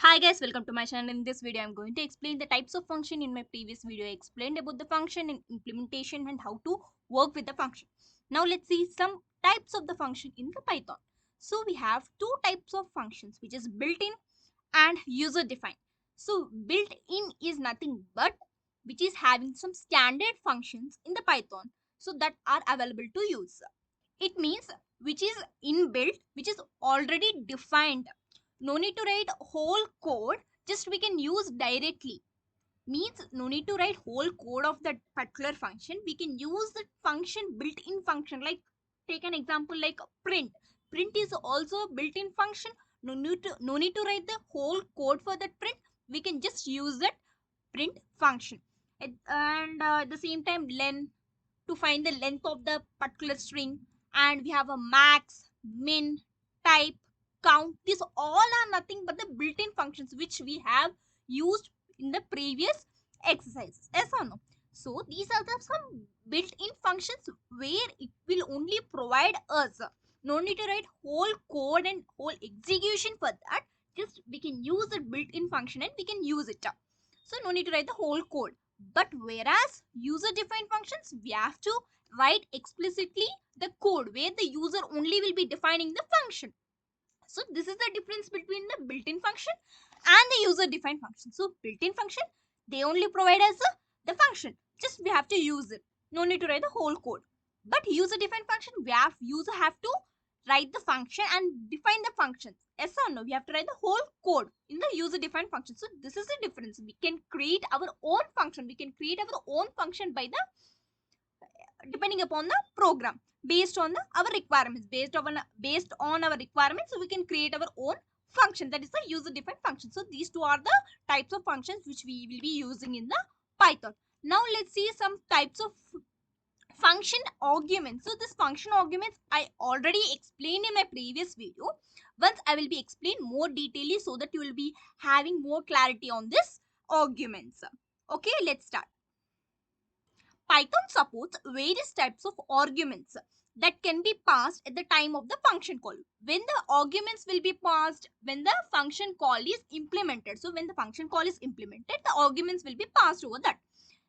Hi guys, welcome to my channel. In this video, I'm going to explain the types of function. In my previous video, I explained about the function and implementation and how to work with the function. Now let's see some types of the function in the Python. So we have two types of functions, which is built-in and user-defined. So built-in is nothing but which is having some standard functions in the Python so that are available to use. It means which is inbuilt, which is already defined. No need to write whole code, just we can use directly. Means no need to write whole code of that particular function. We can use the function built-in function. Like take an example like print. Print is also a built-in function. No need to write the whole code for that print. We can just use that print function. And at the same time len to find the length of the particular string, and we have a max, min, type, count. These all are nothing but the built-in functions which we have used in the previous exercises. Yes or no? So these are the some built-in functions where it will only provide us. No need to write whole code and whole execution for that. Just we can use the built-in function and we can use it. So no need to write the whole code. But whereas user defined functions, we have to write explicitly the code where the user only will be defining the function. So this is the difference between the built-in function and the user defined function. So built-in function, they only provide us the function. Just we have to use it. No need to write the whole code. But user defined function, user have to write the function and define the functions. Yes or no? We have to write the whole code in the user defined function. So this is the difference. We can create our own function. We can create our own function by the depending upon the program based on our requirements. Based on our requirements, so we can create our own function, that is the user defined function. So these two are the types of functions which we will be using in the Python. Now let's see some types of function arguments. So this function arguments I already explained in my previous video. Once I will be explain more detailedly so that you will be having more clarity on this arguments. Okay, let's start. Python supports various types of arguments that can be passed at the time of the function call. When the arguments will be passed, when the function call is implemented. So when the function call is implemented, the arguments will be passed over that.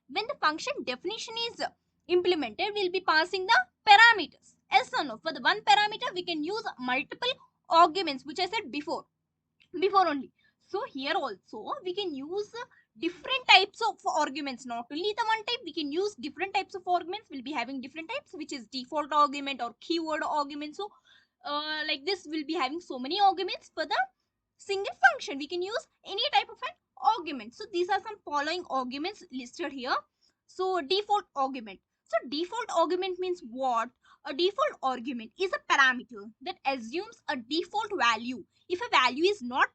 When the function definition is implemented, we'll be passing the parameters. Yes or no? For the one parameter, we can use multiple arguments, which I said before only. So here also we can use different types of arguments, not only the one type. We can use different types of arguments. We'll be having different types, which is default argument or keyword argument. So like this, we'll be having so many arguments for the single function. We can use any type of an argument. So these are some following arguments listed here. So default argument. So default argument means what? A default argument is a parameter that assumes a default value if a value is not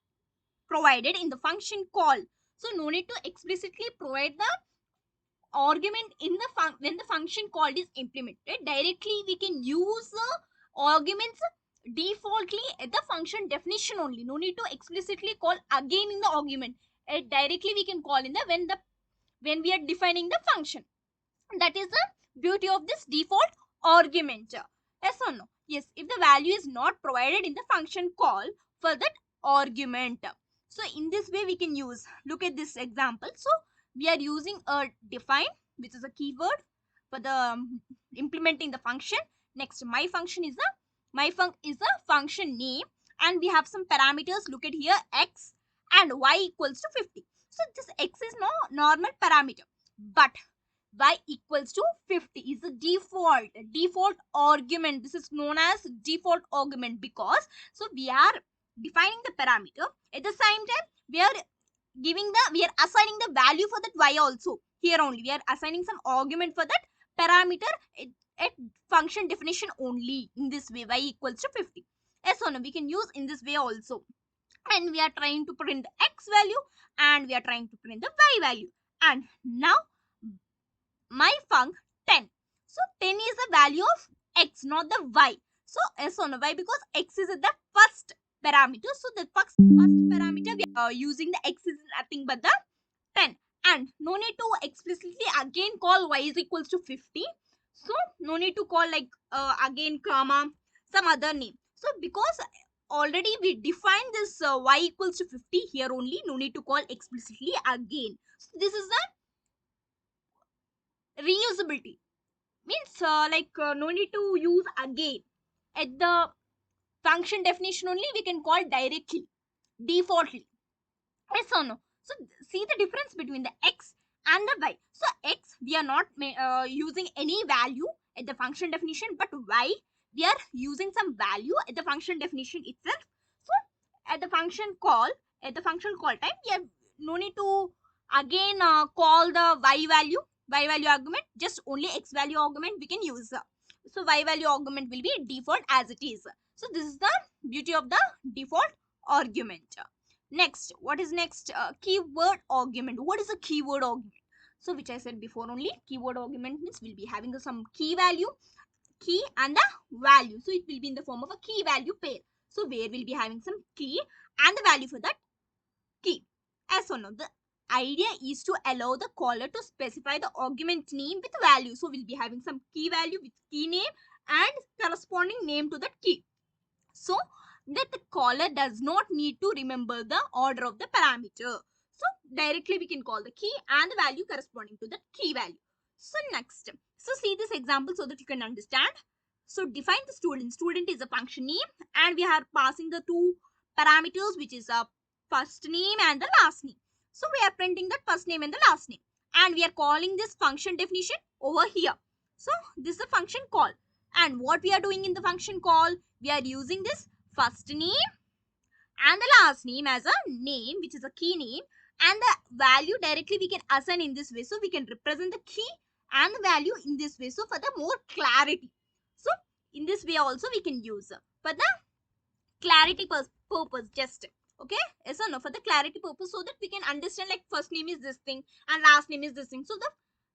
provided in the function call. So no need to explicitly provide the argument in the when the function called is implemented. Directly we can use arguments defaultly at the function definition only. No need to explicitly call again in the argument. Directly we can call in the when we are defining the function. That is the beauty of this default argument. Yes or no? Yes, if the value is not provided in the function call for that argument. So in this way we can use, look at this example. So we are using a define, which is a keyword for the implementing the function. Next, my function is a function name, and we have some parameters. Look at here, x and y equals to 50. So this x is no normal parameter, but y equals to 50 is the default argument. This is known as default argument because so we are defining the parameter. At the same time, we are assigning the value for that y also. Here only we are assigning some argument for that parameter at function definition only. In this way, y equals to 50. Yes or no? We can use in this way also. And we are trying to print the x value and we are trying to print the y value. And now my func 10. So 10 is the value of x, not the y. So s on y, because x is the first parameter. So the first parameter we are using the x is nothing but the 10. And no need to explicitly again call y is equals to 50. So no need to call like again comma some other name. So because already we defined this y equals to 50 here only. No need to call explicitly again. So this is the reusability. Means no need to use again. At the function definition only we can call directly, defaultly. Yes or no? So see the difference between the x and the y. So x we are not using any value at the function definition, but y we are using some value at the function definition itself. So at the function call, time we have no need to again call the y value argument, just only x value argument we can use. So y value argument will be default as it is. So this is the beauty of the default argument. Next, what is next? Keyword argument. What is a keyword argument? So which I said before only, keyword argument means we'll be having some key value, key and the value. So it will be in the form of a key value pair. So where we'll be having some key and the value for that key. As or no, the idea is to allow the caller to specify the argument name with value. So we'll be having some key value with key name and corresponding name to that key. So that the caller does not need to remember the order of the parameter. So directly we can call the key and the value corresponding to the key value. So next, so see this example so that you can understand. So define the student. Student is a function name and we are passing the two parameters, which is a first name and the last name. So we are printing the first name and the last name, and we are calling this function definition over here. So this is the function call, and what we are doing in the function call, we are using this first name and the last name as a name, which is a key name, and the value directly we can assign in this way. So we can represent the key and the value in this way, so for the more clarity. So in this way also we can use for the clarity purpose, just okay. Yes or no? For the clarity purpose, so that we can understand like first name is this thing and last name is this thing. So the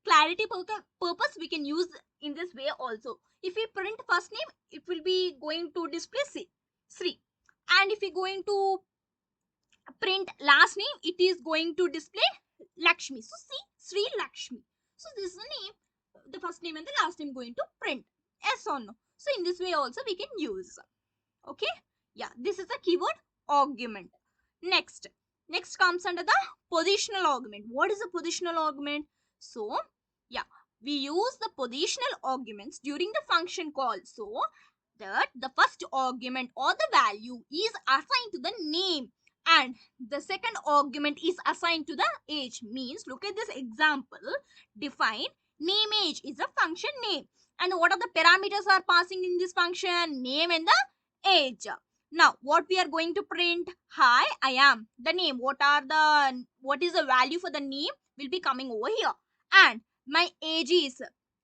clarity purpose we can use in this way also. If we print first name, it will be going to display Sri, and if we going to print last name, it is going to display Lakshmi. So see, Sri Lakshmi. So this is the name, the first name and the last name going to print. Yes or no? So in this way also we can use. Okay, yeah, this is the keyword argument. Next comes under the positional argument. What is a positional argument? So yeah, we use the positional arguments during the function call, so that the first argument or the value is assigned to the name and the second argument is assigned to the age. Means, look at this example. Define name age is a function name, and what are the parameters are passing in this function? Name and the age. Now what we are going to print? Hi, I am the name. What is the value for the name will be coming over here, and my age is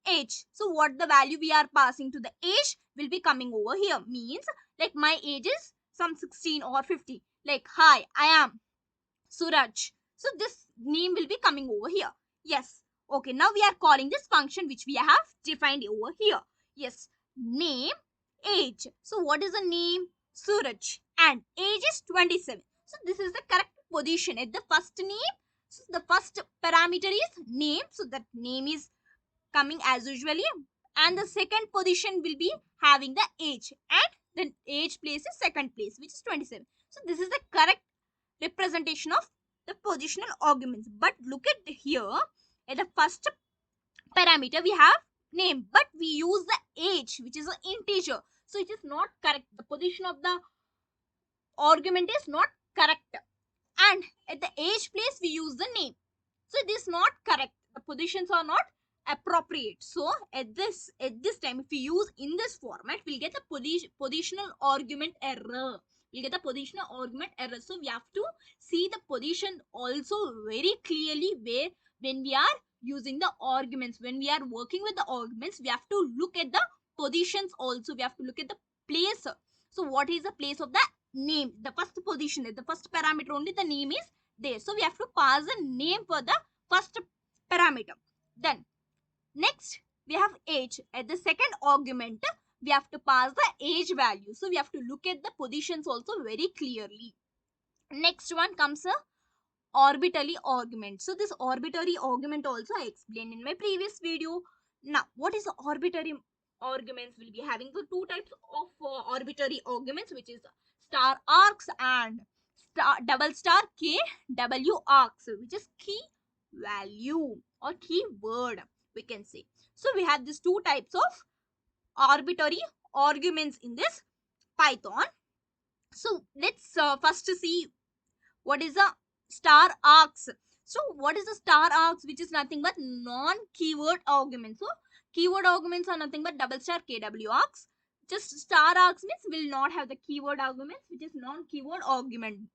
age. So what the value we are passing to the age will be coming over here. Means like my age is some 16 or 50. Like, hi, I am Suraj. So this name will be coming over here. Yes. Okay, now we are calling this function which we have defined over here. Yes, name, age. So what is the name? Suraj, and age is 27. So this is the correct position at the first name. So the first parameter is name. So that name is coming as usually, and the second position will be having the age, and the age place is second place, which is 27. So this is the correct representation of the positional arguments. But look at here, at the first parameter we have name, but we use the age, which is an integer, so it is not correct. The position of the argument is not correct, and at the age place we use the name, so it is not correct. The positions are not appropriate. So at this time, if we use in this format, we'll get the positional argument error. We'll get the positional argument error. So we have to see the position also very clearly, where when we are using the arguments, when we are working with the arguments, we have to look at the positions also. We have to look at the place. So what is the place of the name? The first position, the first parameter only, the name is there. So we have to pass the name for the first parameter. Then next we have age. At the second argument, we have to pass the age value. So we have to look at the positions also very clearly. Next one comes a arbitrary argument. So this arbitrary argument also I explained in my previous video. Now what is arbitrary arguments? Will be having the two types of arbitrary arguments, which is star args and double star kw args, which is key value or keyword, we can say. So we have these two types of arbitrary arguments in this Python. So let's first see what is a star args. So what is a star args, which is nothing but non-keyword arguments. So keyword arguments are nothing but double star kw args. Just star args means will not have the keyword arguments, which is non-keyword argument.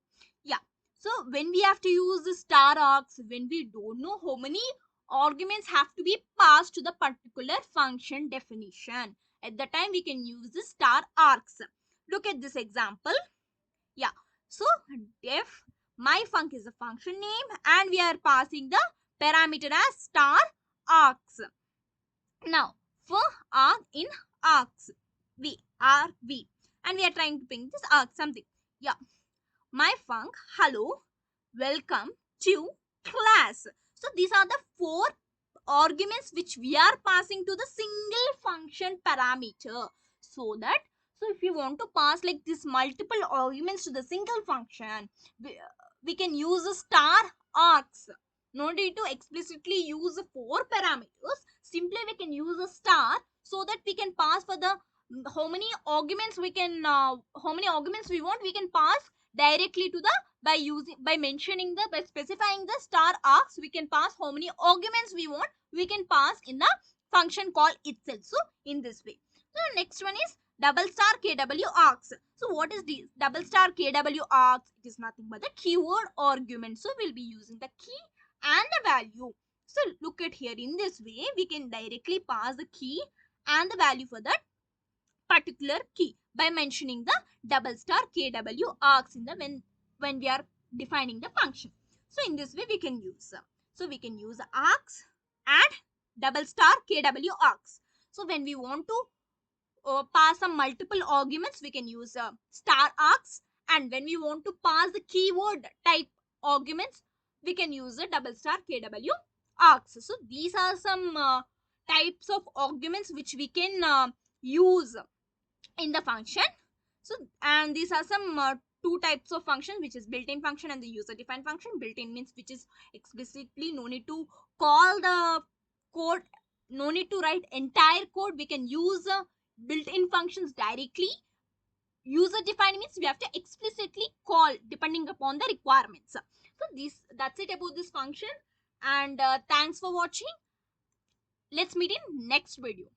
Yeah. So when we have to use the star args, when we don't know how many arguments have to be passed to the particular function definition, at the time we can use the star args. Look at this example. Yeah. So def my func is a function name and we are passing the parameter as star args. Now for arg in args, v and we are trying to ping this arg something. Yeah. My func hello welcome to class. So these are the four arguments which we are passing to the single function parameter. So if you want to pass like this multiple arguments to the single function, we can use the star args. No need to explicitly use the four parameters. Simply we can use a star so that we can pass for the how many arguments we want, we can pass directly to the by specifying the star args. We can pass how many arguments we want, we can pass in the function call itself. So in this way. So next one is double star kw args. So what is this double star kw args? It is nothing but the keyword argument. So we'll be using the key and the value. So look at here, in this way we can directly pass the key and the value for that particular key by mentioning the double star kw args in the when we are defining the function. So in this way we can use we can use args and double star kw args. So when we want to pass some multiple arguments, we can use star args, and when we want to pass the keyword type arguments, we can use the double star kw args. So these are some types of arguments which we can use in the function. So and these are some two types of functions, which is built-in function and the user defined function. Built-in means which is explicitly no need to call the code, no need to write entire code, we can use built-in functions directly. User defined means we have to explicitly call depending upon the requirements. So that's it about this function, and thanks for watching. Let's meet in next video.